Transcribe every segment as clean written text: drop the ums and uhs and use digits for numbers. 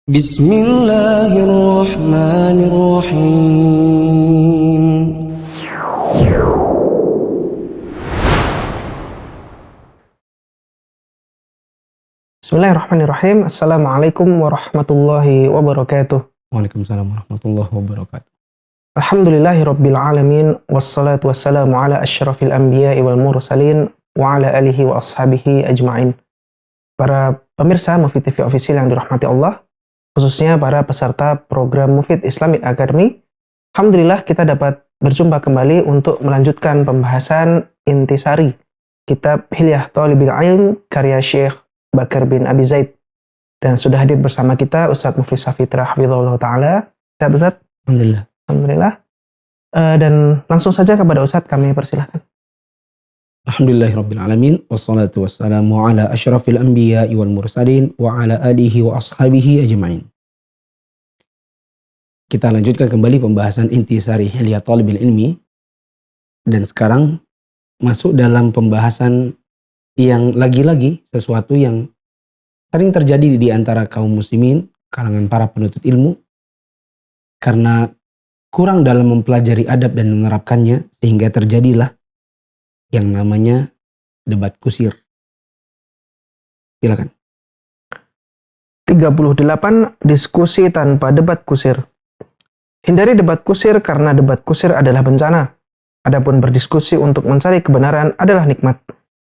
Bismillahirrahmanirrahim. Bismillahirrahmanirrahim. Assalamualaikum warahmatullahi wabarakatuh. Waalaikumsalam warahmatullahi wabarakatuh. Alhamdulillahi rabbil alamin. Wassalatu wassalamu ala asyrafil anbiya'i wal mursalin wa ala alihi wa ashabihi ajma'in. Para pemirsa Mufid TV Official yang dirahmati Allah, khususnya para peserta program Mufid Islamic Academy, alhamdulillah kita dapat berjumpa kembali untuk melanjutkan pembahasan intisari kitab Hilyah Thalibil Ilm karya Syekh Bakar bin Abi Zaid. Dan sudah hadir bersama kita Ustadz Muflis Safitra hafizahullah ta'ala. Sehat Ustadz? Alhamdulillah. Alhamdulillah. Dan langsung saja kepada Ustadz kami persilahkan. Alhamdulillahirabbil alamin wassalatu wassalamu ala asyrafil anbiya'i wal mursalin wa ala alihi wa ashabihi ajma'in. Kita lanjutkan kembali pembahasan intisari Hilyah Thalibil Ilmi, dan sekarang masuk dalam pembahasan yang lagi-lagi sesuatu yang sering terjadi di antara kaum muslimin, kalangan para penuntut ilmu, karena kurang dalam mempelajari adab dan menerapkannya, sehingga terjadilah yang namanya debat kusir. Silakan. 38. Diskusi tanpa debat kusir. Hindari debat kusir karena debat kusir adalah bencana. Adapun berdiskusi untuk mencari kebenaran adalah nikmat.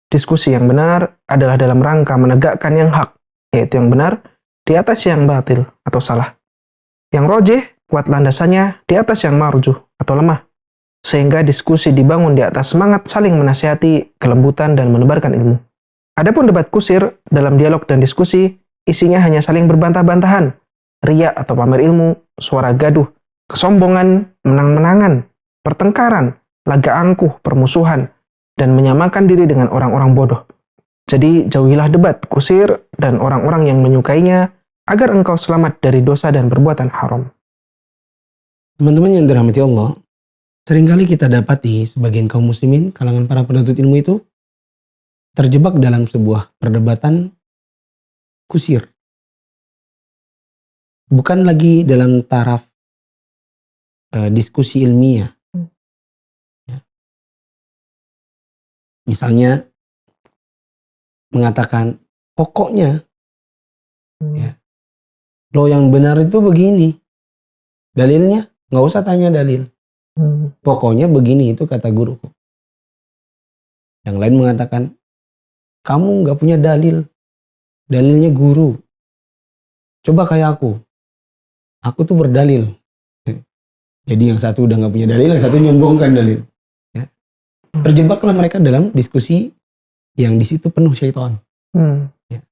Diskusi yang benar adalah dalam rangka menegakkan yang hak, yaitu yang benar, di atas yang batil atau salah. Yang rojih, kuat landasannya di atas yang marjuh atau lemah. Sehingga diskusi dibangun di atas semangat saling menasihati, kelembutan, dan menebarkan ilmu. Adapun debat kusir, dalam dialog dan diskusi, isinya hanya saling berbantah-bantahan, riya atau pamer ilmu, suara gaduh, kesombongan, menang-menangan, pertengkaran, laga angkuh, permusuhan, dan menyamakan diri dengan orang-orang bodoh. Jadi jauhilah debat kusir dan orang-orang yang menyukainya, agar engkau selamat dari dosa dan perbuatan haram. Teman-teman yang dirahmati Allah, seringkali kita dapati sebagian kaum muslimin, kalangan para penuntut ilmu itu terjebak dalam sebuah perdebatan kusir. Bukan lagi dalam taraf diskusi ilmiah. Ya. Misalnya mengatakan pokoknya, ya, lo yang benar itu begini, dalilnya nggak usah tanya dalil. Pokoknya begini, itu kata guruku. Yang lain mengatakan, kamu nggak punya dalil, dalilnya guru. Coba kayak aku tuh berdalil. Jadi yang satu udah nggak punya dalil, yang satu nyombongkan dalil. Ya. Terjebaklah mereka dalam diskusi yang di situ penuh syaitan. Ya.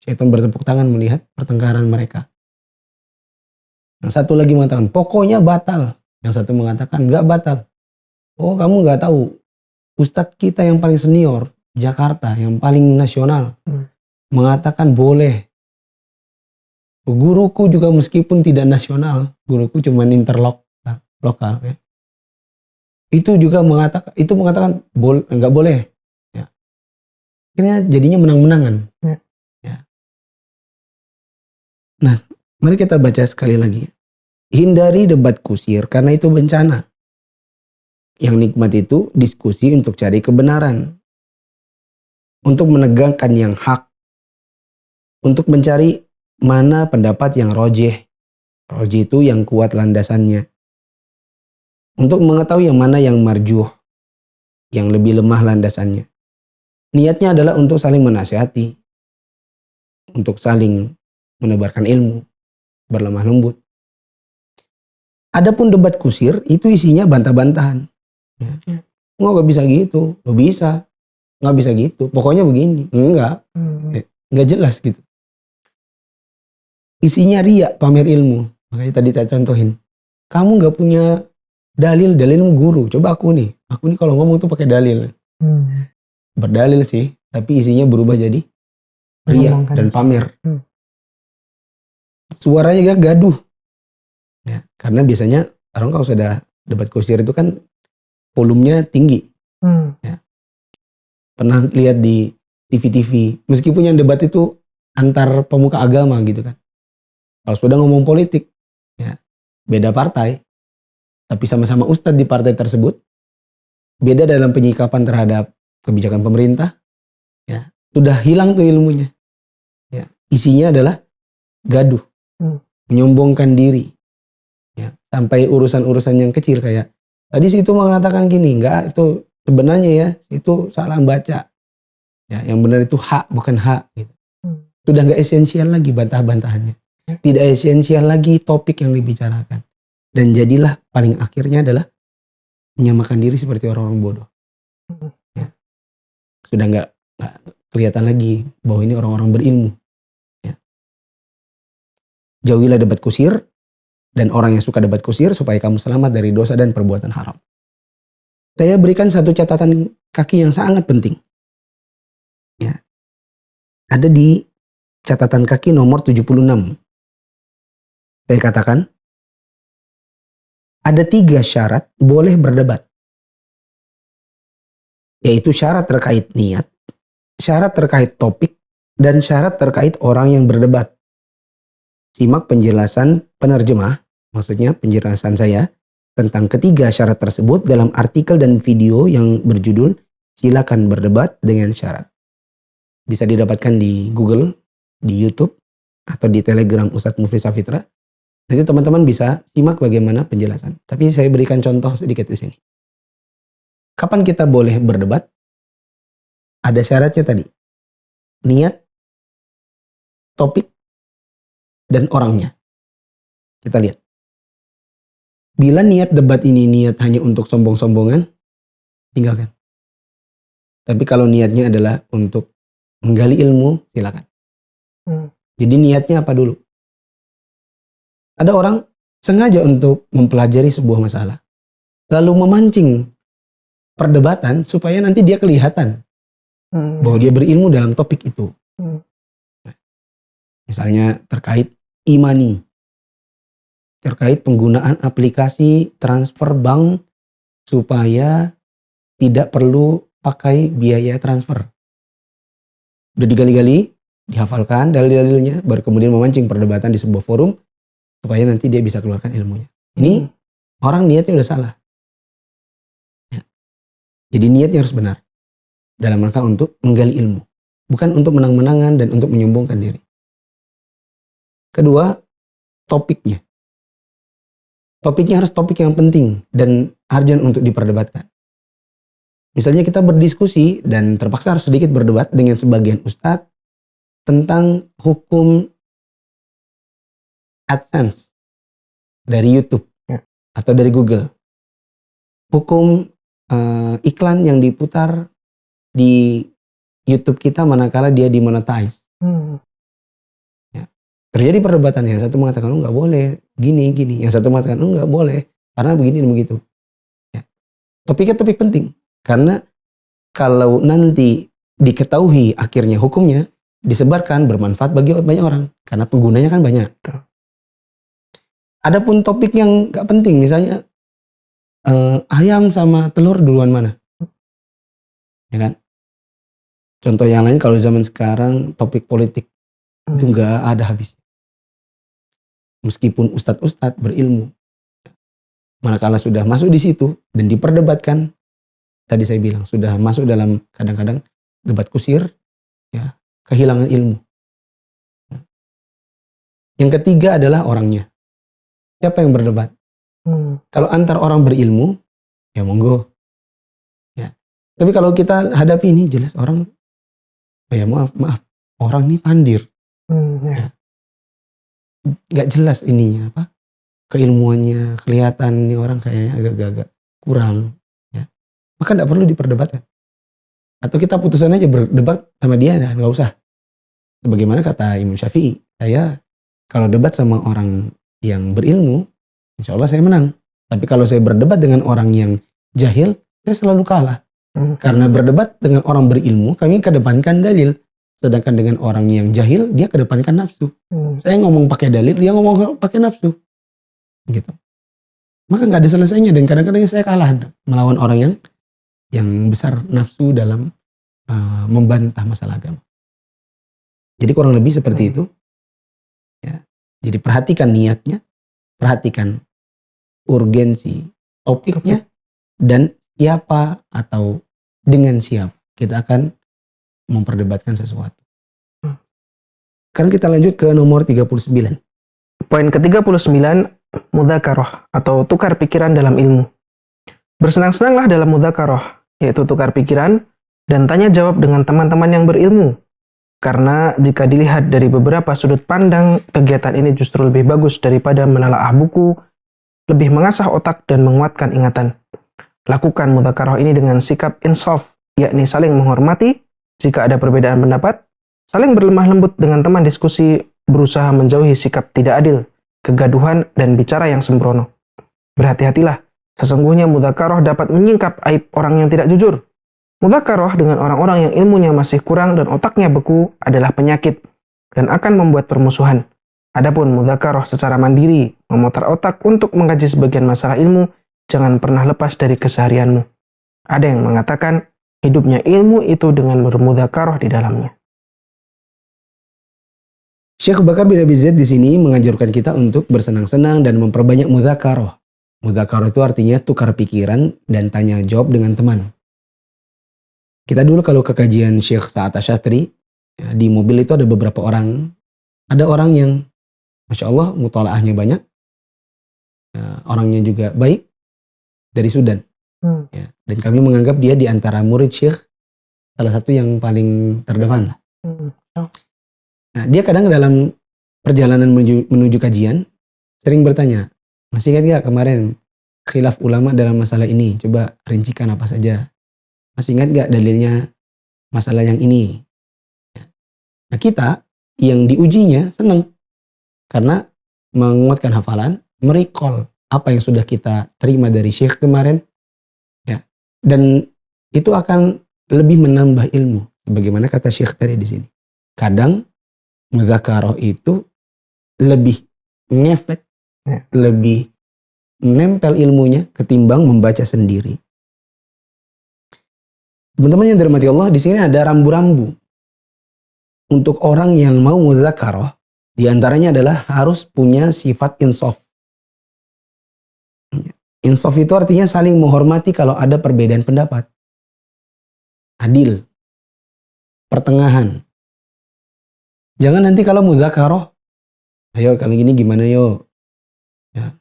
Syaitan bertepuk tangan melihat pertengkaran mereka. Yang satu lagi mengatakan, pokoknya batal. Yang satu mengatakan, nggak batal. Oh, kamu nggak tahu. Ustadz kita yang paling senior, Jakarta, yang paling nasional, mengatakan boleh. Guruku juga meskipun tidak nasional, guruku cuma lokal. Ya. Itu juga mengatakan nggak boleh. Ya. Akhirnya jadinya menang-menangan. Ya. Nah, mari kita baca sekali lagi. Hindari debat kusir karena itu bencana. Yang nikmat itu diskusi untuk cari kebenaran. Untuk menegakkan yang hak. Untuk mencari mana pendapat yang rojih. Rojih itu yang kuat landasannya. Untuk mengetahui yang mana yang marjuh. Yang lebih lemah landasannya. Niatnya adalah untuk saling menasihati. Untuk saling menebarkan ilmu. Berlemah lembut. Adapun debat kusir itu isinya bantah-bantahan. Ya. Nggak bisa gitu, nggak bisa, nggak bisa gitu. Pokoknya begini, enggak jelas gitu. Isinya riya, pamer ilmu. Makanya tadi saya contohin, kamu nggak punya dalilmu guru. Coba aku nih kalau ngomong tuh pakai dalil. Berdalil sih, tapi isinya berubah jadi riya dan pamer. Suaranya gaduh. Ya, karena biasanya orang kalau sudah debat kusir itu kan volumenya tinggi. Ya. Pernah lihat di TV-TV, meskipun yang debat itu antar pemuka agama gitu kan. Kalau sudah ngomong politik, ya beda partai, tapi sama-sama ustadz di partai tersebut, beda dalam penyikapan terhadap kebijakan pemerintah, ya sudah hilang tuh ilmunya. Ya, isinya adalah gaduh, menyombongkan diri, ya sampai urusan-urusan yang kecil kayak tadi situ mengatakan gini, enggak itu sebenarnya ya itu salah baca, ya yang benar itu hak bukan hak. Gitu. Sudah nggak esensial lagi bantah-bantahannya, tidak esensial lagi topik yang dibicarakan, dan jadilah paling akhirnya adalah menyamakan diri seperti orang-orang bodoh. Ya. Sudah nggak kelihatan lagi bahwa ini orang-orang berilmu. Ya. Jauhilah debat kusir dan orang yang suka debat kusir supaya kamu selamat dari dosa dan perbuatan haram. Saya berikan satu catatan kaki yang sangat penting. Ya. Ada di catatan kaki nomor 76. Saya katakan, ada 3 syarat boleh berdebat. Yaitu syarat terkait niat, syarat terkait topik, dan syarat terkait orang yang berdebat. Simak penjelasan penerjemah, maksudnya penjelasan saya, tentang ketiga syarat tersebut dalam artikel dan video yang berjudul Silakan Berdebat dengan Syarat. Bisa didapatkan di Google, di YouTube, atau di Telegram Ustadz Muflis Safitra. Nanti teman-teman bisa simak bagaimana penjelasan. Tapi saya berikan contoh sedikit di sini. Kapan kita boleh berdebat? Ada syaratnya tadi. Niat, topik, dan orangnya. Kita lihat. Bila niat debat ini niat hanya untuk sombong-sombongan, tinggalkan. Tapi kalau niatnya adalah untuk menggali ilmu, silakan. Jadi niatnya apa dulu? Ada orang sengaja untuk mempelajari sebuah masalah, lalu memancing perdebatan supaya nanti dia kelihatan bahwa dia berilmu dalam topik itu. Misalnya terkait e-money, terkait penggunaan aplikasi transfer bank supaya tidak perlu pakai biaya transfer. Udah digali-gali, dihafalkan dalil-dalilnya, baru kemudian memancing perdebatan di sebuah forum supaya nanti dia bisa keluarkan ilmunya. Ini orang niatnya udah salah. Ya. Jadi niatnya harus benar dalam rangka untuk menggali ilmu, bukan untuk menang-menangan dan untuk menyombongkan diri. Kedua, topiknya. Topiknya harus topik yang penting dan urgent untuk diperdebatkan. Misalnya kita berdiskusi dan terpaksa harus sedikit berdebat dengan sebagian ustadz tentang hukum AdSense dari YouTube atau dari Google. Hukum iklan yang diputar di YouTube kita manakala dia dimonetize. Ya. Terjadi perdebatan, yang satu mengatakan nggak boleh gini, yang satu mengatakan nggak boleh karena begini dan begitu. Ya. Topiknya topik penting. Karena kalau nanti diketahui akhirnya hukumnya disebarkan bermanfaat bagi banyak orang. Karena penggunanya kan banyak. Adapun topik yang gak penting, misalnya ayam sama telur duluan mana? Ya kan? Contoh yang lain kalau zaman sekarang topik politik itu gak ada habisnya. Meskipun ustadz-ustadz berilmu, manakala sudah masuk di situ dan diperdebatkan, tadi saya bilang sudah masuk dalam kadang-kadang debat kusir, ya kehilangan ilmu. Yang ketiga adalah orangnya. Siapa yang berdebat? Kalau antar orang berilmu, ya monggo. Ya. Tapi kalau kita hadapi ini jelas orang, ya maaf, orang ini pandir. Ya. Gak jelas ininya apa? Keilmuannya kelihatan nih orang kayaknya agak-agak kurang. Maka tidak perlu diperdebatkan. Atau kita putusan aja berdebat sama dia, nah, nggak usah. Sebagaimana kata Imam Syafi'i, saya kalau debat sama orang yang berilmu, insya Allah saya menang. Tapi kalau saya berdebat dengan orang yang jahil, saya selalu kalah. Karena berdebat dengan orang berilmu, kami kedepankan dalil. Sedangkan dengan orang yang jahil, dia kedepankan nafsu. Saya ngomong pakai dalil, dia ngomong pakai nafsu. Gitu. Maka nggak ada selesainya, dan kadang-kadang saya kalah melawan orang yang besar nafsu dalam membantah masalah agama. Jadi kurang lebih seperti itu. Ya. Jadi perhatikan niatnya, perhatikan urgensi topiknya, dan siapa atau dengan siapa kita akan memperdebatkan sesuatu. Sekarang kita lanjut ke nomor 39. Poin ke-39, mudzakarah atau tukar pikiran dalam ilmu. Bersenang-senanglah dalam mudzakarah, yaitu tukar pikiran dan tanya jawab dengan teman-teman yang berilmu. Karena jika dilihat dari beberapa sudut pandang, kegiatan ini justru lebih bagus daripada menelaah buku, lebih mengasah otak dan menguatkan ingatan. Lakukan mudzakarah ini dengan sikap insaf, yakni saling menghormati jika ada perbedaan pendapat, saling berlemah lembut dengan teman diskusi, berusaha menjauhi sikap tidak adil, kegaduhan, dan bicara yang sembrono. Berhati-hatilah, sesungguhnya mudzakarah dapat menyingkap aib orang yang tidak jujur. Mudzakarah dengan orang-orang yang ilmunya masih kurang dan otaknya beku adalah penyakit dan akan membuat permusuhan. Adapun mudzakarah secara mandiri, memutar otak untuk mengkaji sebagian masalah ilmu, jangan pernah lepas dari keseharianmu. Ada yang mengatakan, hidupnya ilmu itu dengan bermudzakarah di dalamnya. Syekh Bakar bin Abi Zaid di sini menganjurkan kita untuk bersenang-senang dan memperbanyak mudzakarah. Mudzakarah itu artinya tukar pikiran dan tanya jawab dengan teman. Kita dulu kalau ke kajian Syekh Sa'ad Asy'atri, ya, di mobil itu ada beberapa orang. Ada orang yang Masya Allah mutalaahnya banyak, ya, orangnya juga baik, dari Sudan. Ya, dan kami menganggap dia di antara murid Syekh salah satu yang paling terdepan. Nah, dia kadang dalam perjalanan menuju kajian sering bertanya, masih ingat gak kemarin khilaf ulama dalam masalah ini? Coba rincikan apa saja. Masih ingat gak dalilnya masalah yang ini? Nah, kita yang diujinya senang karena menguatkan hafalan, merecall apa yang sudah kita terima dari Syekh kemarin, ya, dan itu akan lebih menambah ilmu. Bagaimana kata Syekh tadi di sini? Kadang mudzakarah itu lebih ngefek, lebih menempel ilmunya ketimbang membaca sendiri. Teman-teman yang dirahmati Allah, di sini ada rambu-rambu untuk orang yang mau mudzakarah. Di antaranya adalah harus punya sifat insaf. Insaf itu artinya saling menghormati kalau ada perbedaan pendapat. Adil. Pertengahan. Jangan nanti kalau mudzakarah, ayo kali gini gimana yo? Ya.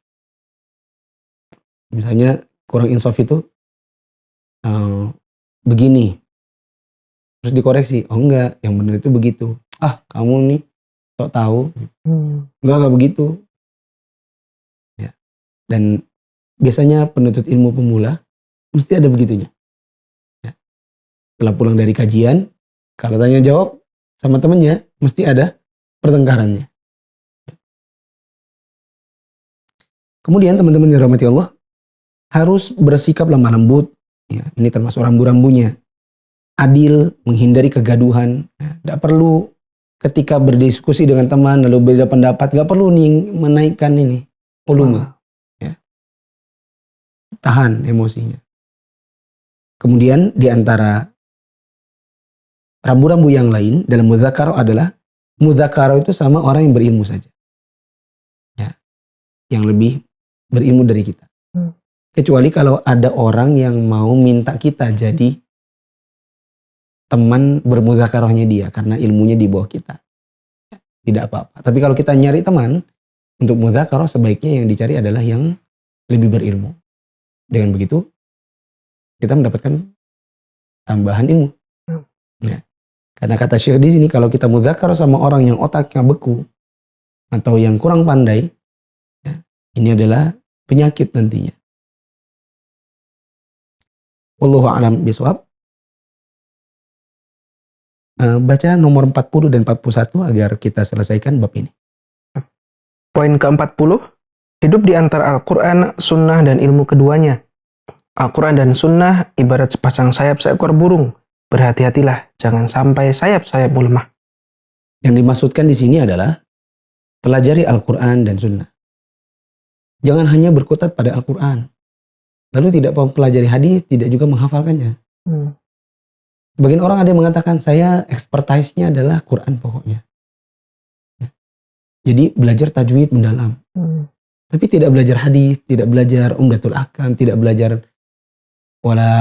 Misalnya kurang insaf itu begini. Terus dikoreksi. Oh enggak, yang benar itu begitu. Ah, kamu nih sok tahu. Enggak begitu. Ya. Dan biasanya penuntut ilmu pemula mesti ada begitunya. Ya. Setelah pulang dari kajian, kalau tanya jawab sama temennya, mesti ada pertengkarannya. Kemudian teman-teman yang dirahmati Allah harus bersikap lemah lembut. Ya, ini termasuk rambu-rambunya. Adil, menghindari kegaduhan. Tidak perlu ketika berdiskusi dengan teman lalu beda pendapat, nggak perlu nih menaikkan ini volume. Ya. Tahan emosinya. Kemudian di antara rambu-rambu yang lain dalam mudzakarah adalah mudzakarah itu sama orang yang berilmu saja. Ya. Yang lebih berilmu dari kita. Kecuali kalau ada orang yang mau minta kita jadi teman bermudzakarahnya dia karena ilmunya di bawah kita. Tidak apa-apa. Tapi kalau kita nyari teman untuk mudzakarah, sebaiknya yang dicari adalah yang lebih berilmu. Dengan begitu kita mendapatkan tambahan ilmu. Ya. Karena kata Syekh di sini, kalau kita mudzakarah sama orang yang otaknya beku atau yang kurang pandai, ya, ini adalah penyakit nantinya. Wallahu a'lam bishawab. Baca nomor 40 dan 41 agar kita selesaikan bab ini. Poin ke-40, hidup di antara Al-Quran, Sunnah, dan ilmu keduanya. Al-Quran dan Sunnah ibarat sepasang sayap seekor burung. Berhati-hatilah, jangan sampai sayap-sayapmu lemah. Yang dimaksudkan di sini adalah pelajari Al-Quran dan Sunnah. Jangan hanya berkutat pada Al-Quran. Lalu tidak mempelajari hadis, tidak juga menghafalkannya. Bagian orang ada yang mengatakan, saya expertise-nya adalah Quran pokoknya. Jadi belajar tajwid mendalam. Tapi tidak belajar hadis, tidak belajar Umdatul Ahkam, tidak belajar wala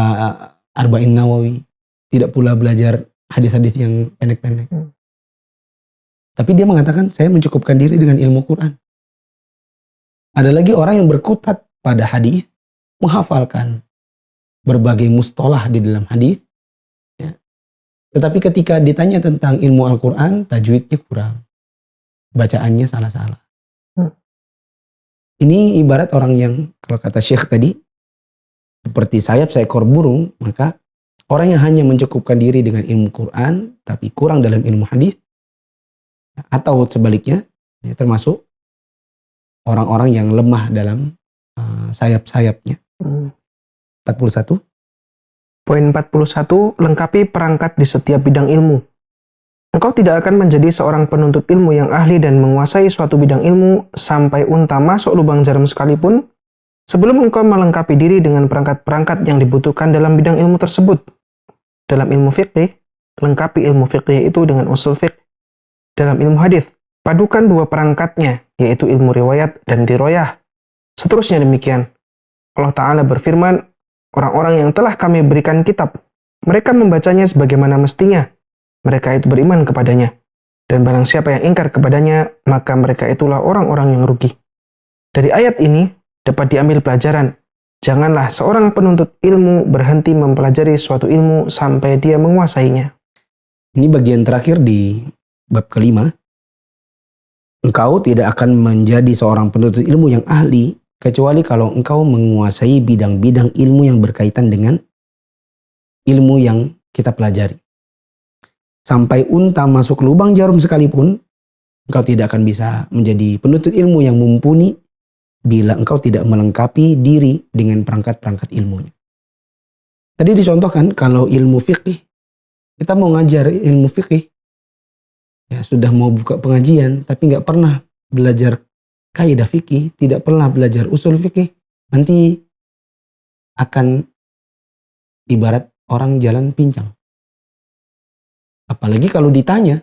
Arba'in Nawawi, tidak pula belajar hadis-hadis yang pendek-pendek. Tapi dia mengatakan, saya mencukupkan diri dengan ilmu Quran. Ada lagi orang yang berkutat pada hadis, menghafalkan berbagai mustalah di dalam hadis, ya. Tetapi ketika ditanya tentang ilmu Al-Quran, tajwidnya kurang, bacaannya salah-salah. Ini ibarat orang yang, kalau kata Syekh tadi, seperti sayap seekor burung, maka orang yang hanya mencukupkan diri dengan ilmu Quran, tapi kurang dalam ilmu hadis, atau sebaliknya, ya, termasuk orang-orang yang lemah dalam sayap-sayapnya. 41. Poin 41, lengkapi perangkat di setiap bidang ilmu. Engkau tidak akan menjadi seorang penuntut ilmu yang ahli dan menguasai suatu bidang ilmu sampai unta masuk lubang jarum sekalipun, sebelum engkau melengkapi diri dengan perangkat-perangkat yang dibutuhkan dalam bidang ilmu tersebut. Dalam ilmu fiqih, lengkapi ilmu fiqih itu dengan usul fiqh. Dalam ilmu hadis, padukan dua perangkatnya, yaitu ilmu riwayat dan diroyah. Seterusnya demikian. Allah Ta'ala berfirman, orang-orang yang telah kami berikan kitab, mereka membacanya sebagaimana mestinya. Mereka itu beriman kepadanya. Dan barang siapa yang ingkar kepadanya, maka mereka itulah orang-orang yang rugi. Dari ayat ini, dapat diambil pelajaran. Janganlah seorang penuntut ilmu berhenti mempelajari suatu ilmu sampai dia menguasainya. Ini bagian terakhir di bab kelima. Engkau tidak akan menjadi seorang penuntut ilmu yang ahli, kecuali kalau engkau menguasai bidang-bidang ilmu yang berkaitan dengan ilmu yang kita pelajari. Sampai unta masuk lubang jarum sekalipun, engkau tidak akan bisa menjadi penuntut ilmu yang mumpuni bila engkau tidak melengkapi diri dengan perangkat-perangkat ilmunya. Tadi dicontohkan kalau ilmu fikih, kita mau ngajar ilmu fikih, ya sudah mau buka pengajian, tapi nggak pernah belajar kaidah fikih, tidak pernah belajar usul fikih, nanti akan ibarat orang jalan pincang. Apalagi kalau ditanya,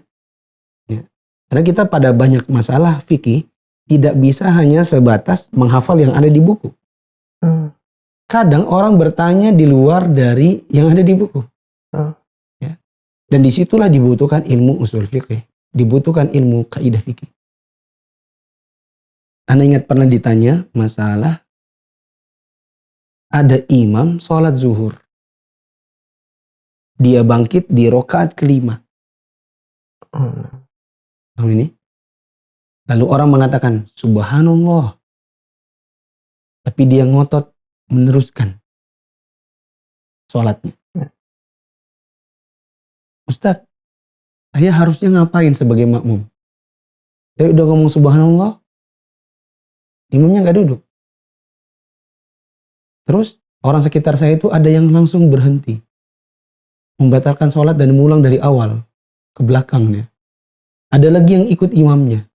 ya, karena kita pada banyak masalah fikih tidak bisa hanya sebatas menghafal yang ada di buku. Kadang orang bertanya di luar dari yang ada di buku. Ya. Dan disitulah dibutuhkan ilmu usul fikih, dibutuhkan ilmu kaidah fikih. Anda ingat pernah ditanya masalah ada imam sholat zuhur. Dia bangkit di rokaat kelima. Ini. Lalu orang mengatakan, subhanallah. Tapi dia ngotot meneruskan sholatnya. Ustadz, saya harusnya ngapain sebagai makmum? Saya udah ngomong subhanallah, imamnya nggak duduk. Terus orang sekitar saya itu ada yang langsung berhenti, membatalkan sholat dan mengulang dari awal ke belakangnya. Ada lagi yang ikut imamnya.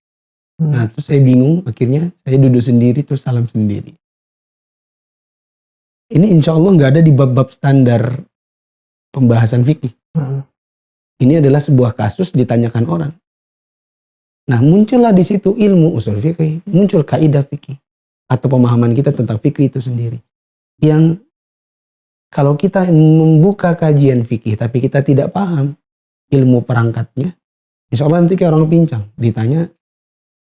Nah, terus saya bingung, akhirnya saya duduk sendiri terus salam sendiri. Ini insya Allah nggak ada di bab-bab standar pembahasan fikih. Ini adalah sebuah kasus ditanyakan orang. Nah, muncullah di situ ilmu usul fikih, muncul kaidah fikih atau pemahaman kita tentang fikih itu sendiri. Yang kalau kita membuka kajian fikih tapi kita tidak paham ilmu perangkatnya, insya Allah nanti kayak orang pincang, ditanya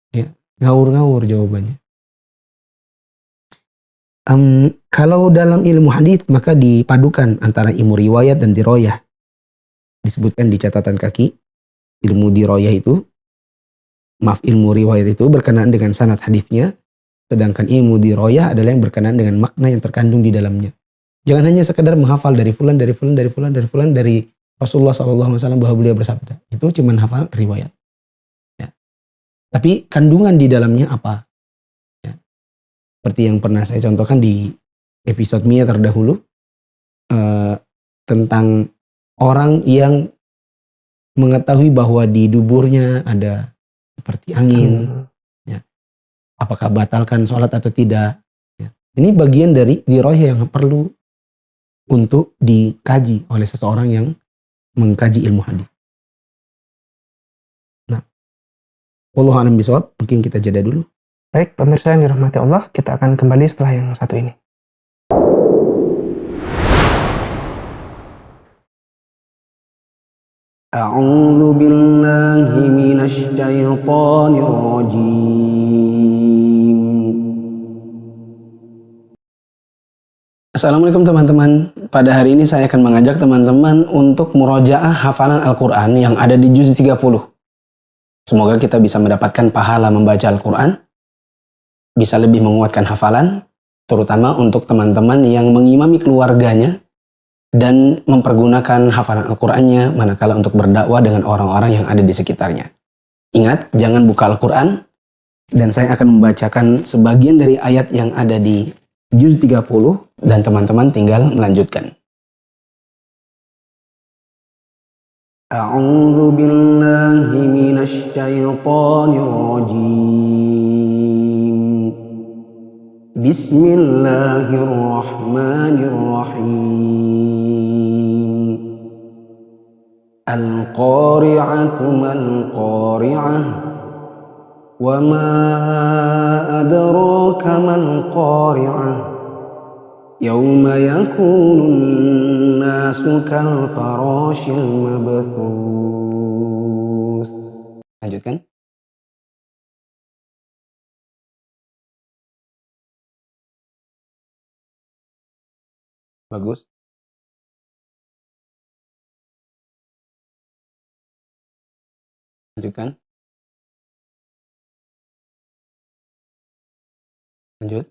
ya ngawur-ngawur jawabannya. Kalau dalam ilmu hadis maka dipadukan antara ilmu riwayat dan diroyah. Disebutkan di catatan kaki, ilmu diroyah itu, ilmu riwayat itu berkenaan dengan sanad hadisnya, sedangkan ilmu diroyah adalah yang berkenaan dengan makna yang terkandung di dalamnya. Jangan hanya sekedar menghafal dari fulan, dari Rasulullah SAW bahwa beliau bersabda. Itu cuma hafal riwayat. Ya. Tapi kandungan di dalamnya apa? Ya. Seperti yang pernah saya contohkan di episode Mia terdahulu, tentang orang yang mengetahui bahwa di duburnya ada seperti angin. Ya. Apakah batalkan sholat atau tidak? Ya. Ini bagian dari diroyah yang perlu untuk dikaji oleh seseorang yang mengkaji ilmu hadis. Nah, Wallahu a'lam bishawab. Mungkin kita jeda dulu. Baik, pemirsa yang dirahmati Allah, kita akan kembali setelah yang satu ini. A'udzu billahi minasy syaithanir rajim. Assalamualaikum teman-teman. Pada hari ini saya akan mengajak teman-teman untuk murojaah hafalan Al-Quran yang ada di juz 30. Semoga kita bisa mendapatkan pahala membaca Al-Quran, bisa lebih menguatkan hafalan, terutama untuk teman-teman yang mengimami keluarganya dan mempergunakan hafalan Al-Qur'annya manakala untuk berdakwah dengan orang-orang yang ada di sekitarnya. Ingat, jangan buka Al-Qur'an, dan saya akan membacakan sebagian dari ayat yang ada di juz 30 dan teman-teman tinggal melanjutkan. A'udzu billahi minasy syaithanir rajim. Bismillahirrahmanirrahim. Al-qari'atu mal-qari'ah. Wa ma adraka mal-qari'ah. Yawma yakunun nasu kal-farashil mabthuth. Lanjutkan. Bagus. Lanjutkan. Lanjut.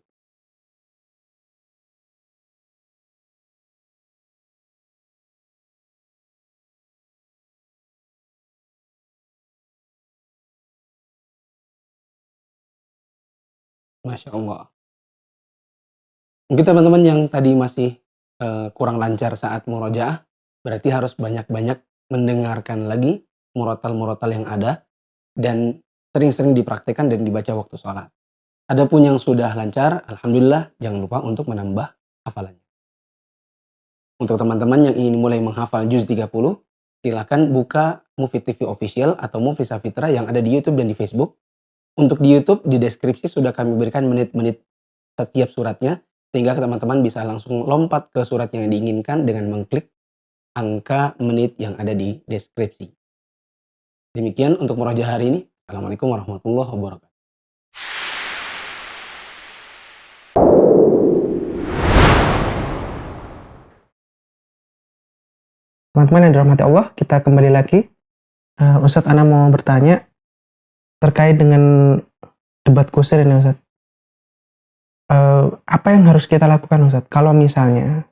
Masya Allah. Mungkin teman-teman yang tadi masih kurang lancar saat murojaah, berarti harus banyak-banyak mendengarkan lagi murotal-murotal yang ada dan sering-sering dipraktikkan dan dibaca waktu sholat. Adapun yang sudah lancar, alhamdulillah, jangan lupa untuk menambah hafalannya. Untuk teman-teman yang ingin mulai menghafal juz 30, silakan buka Mufid TV Official atau Mufid Safitra yang ada di YouTube dan di Facebook. Untuk di YouTube, di deskripsi sudah kami berikan menit-menit setiap suratnya, sehingga teman-teman bisa langsung lompat ke surat yang diinginkan dengan mengklik angka menit yang ada di deskripsi. Demikian untuk murojaah hari ini. Assalamualaikum warahmatullahi wabarakatuh. Teman-teman yang dirahmati Allah, kita kembali lagi. Ustadz Ana mau bertanya terkait dengan debat kusir ini, Ustadz. Apa yang harus kita lakukan, Ustadz? Kalau misalnya,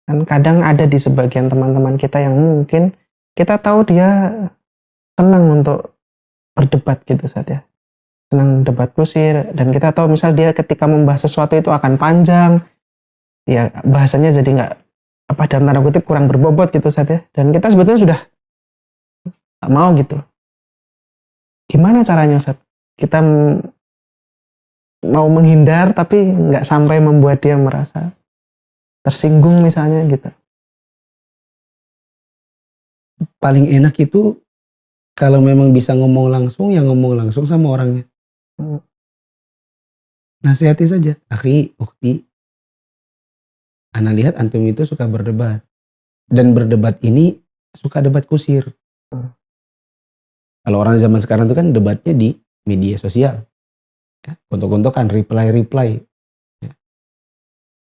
kan kadang ada di sebagian teman-teman kita yang mungkin kita tahu dia senang untuk berdebat gitu, Ustadz ya. Senang debat kusir, dan kita tahu misal dia ketika membahas sesuatu itu akan panjang, ya bahasanya jadi nggak, dalam tanda kutip kurang berbobot gitu, Ustadz ya. Dan kita sebetulnya sudah nggak mau gitu. Gimana caranya, Ustadz? Kita mau menghindar tapi nggak sampai membuat dia merasa tersinggung misalnya gitu. Paling enak itu kalau memang bisa ngomong langsung, ya ngomong langsung sama orangnya. Nasihati saja. Akhi, ukti, ana lihat antum itu suka berdebat. Dan berdebat ini suka debat kusir. Kalau orang zaman sekarang itu kan debatnya di media sosial. Ya, gontok-gontokan, reply. Ya.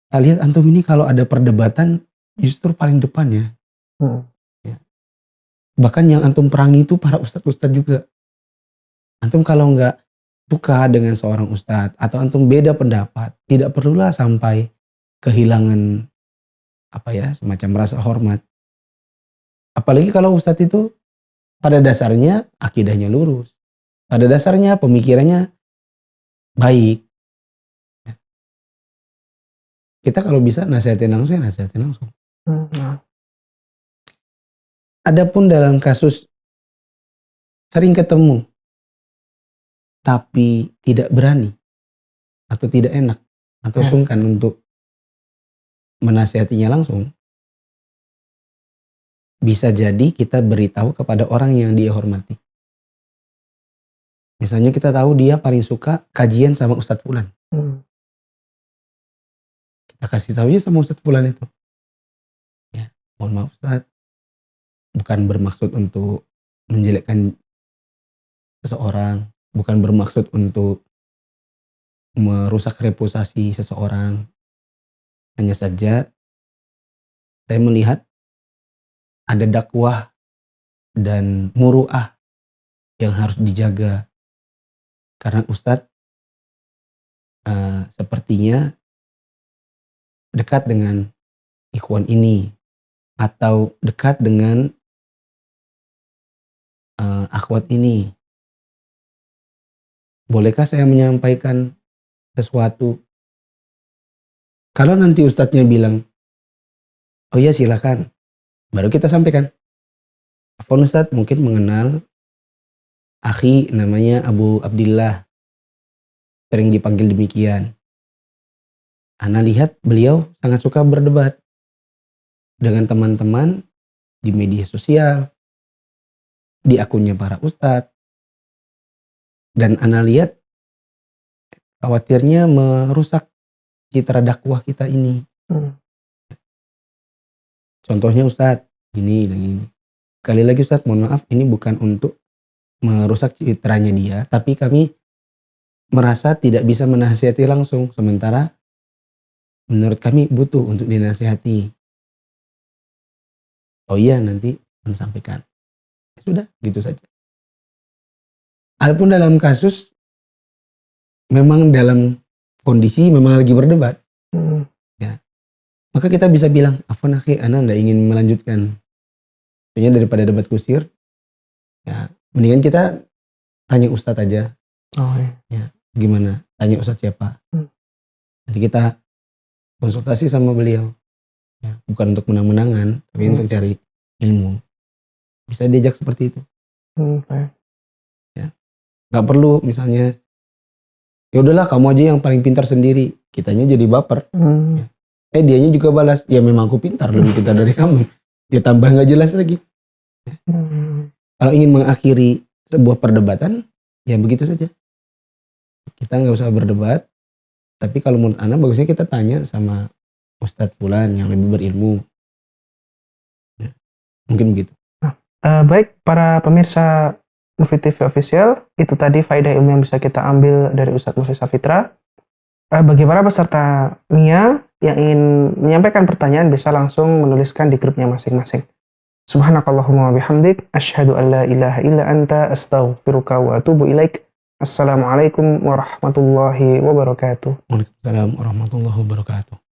Kita lihat antum ini kalau ada perdebatan justru paling depannya. Ya. Bahkan yang antum perangi itu para ustadz-ustadz juga. Antum kalau nggak suka dengan seorang ustadz atau antum beda pendapat, tidak perlulah sampai kehilangan semacam rasa hormat. Apalagi kalau ustadz itu pada dasarnya akidahnya lurus, pada dasarnya pemikirannya baik. Kita kalau bisa nasihatin langsung, ya nasihatin langsung. Adapun dalam kasus sering ketemu tapi tidak berani atau tidak enak atau sungkan untuk menasihatinya langsung, bisa jadi kita beritahu kepada orang yang dia hormati. Misalnya kita tahu dia paling suka kajian sama Ustadz Fulan. Kita kasih tahu aja sama Ustadz Fulan itu. Ya, mohon maaf Ustadz, bukan bermaksud untuk menjelekkan seseorang, bukan bermaksud untuk merusak reputasi seseorang. Hanya saja saya melihat ada dakwah dan muru'ah yang harus dijaga. Karena Ustadz sepertinya dekat dengan ikhwan ini atau dekat dengan akhwat ini. Bolehkah saya menyampaikan sesuatu? Kalau nanti Ustadznya bilang, oh iya silakan, baru kita sampaikan. Afwan Ustadz mungkin mengenal akhi namanya Abu Abdillah, sering dipanggil demikian. Ana lihat beliau sangat suka berdebat dengan teman-teman di media sosial, di akunnya para ustadz. Dan Ana lihat khawatirnya merusak citra dakwah kita ini. Contohnya Ustadz, gini. Sekali lagi Ustadz, mohon maaf, ini bukan untuk merusak citranya dia, tapi kami merasa tidak bisa menasihati langsung, sementara menurut kami butuh untuk dinasihati. Oh iya, nanti menyampaikan. Sudah, gitu saja. Adapun dalam kasus memang dalam kondisi memang lagi berdebat, ya, maka kita bisa bilang, afwan akhi, ana tidak ingin melanjutkan. Soalnya daripada debat kusir, ya mendingan kita tanya ustadz aja. Oh iya. Ya, gimana? Tanya ustadz siapa? Nanti kita konsultasi sama beliau. Ya, bukan untuk menang-menangan, tapi untuk cari ilmu. Bisa diajak seperti itu. Okay. Ya. Gak perlu misalnya, ya udahlah kamu aja yang paling pintar sendiri. Kitanya jadi baper. Ya. Dianya juga balas, ya memang aku pintar, lebih pintar dari kamu. Ya tambah gak jelas lagi. Ya. Kalau ingin mengakhiri sebuah perdebatan, ya begitu saja. Kita nggak usah berdebat. Tapi kalau menurut Ana bagusnya kita tanya sama Ustadz Fulan yang lebih berilmu. Ya, mungkin begitu. Baik para pemirsa Mufid TV Official, itu tadi faedah ilmu yang bisa kita ambil dari Ustadz Mufid Safitra. Bagi para peserta MIA yang ingin menyampaikan pertanyaan bisa langsung menuliskan di grupnya masing-masing. Subhanakallahumma wa bihamdik, asyhadu an la ilaha illa anta, astaghfiruka wa atubu ilaik. Assalamualaikum warahmatullahi wabarakatuh. Waalaikumsalam warahmatullahi wabarakatuh.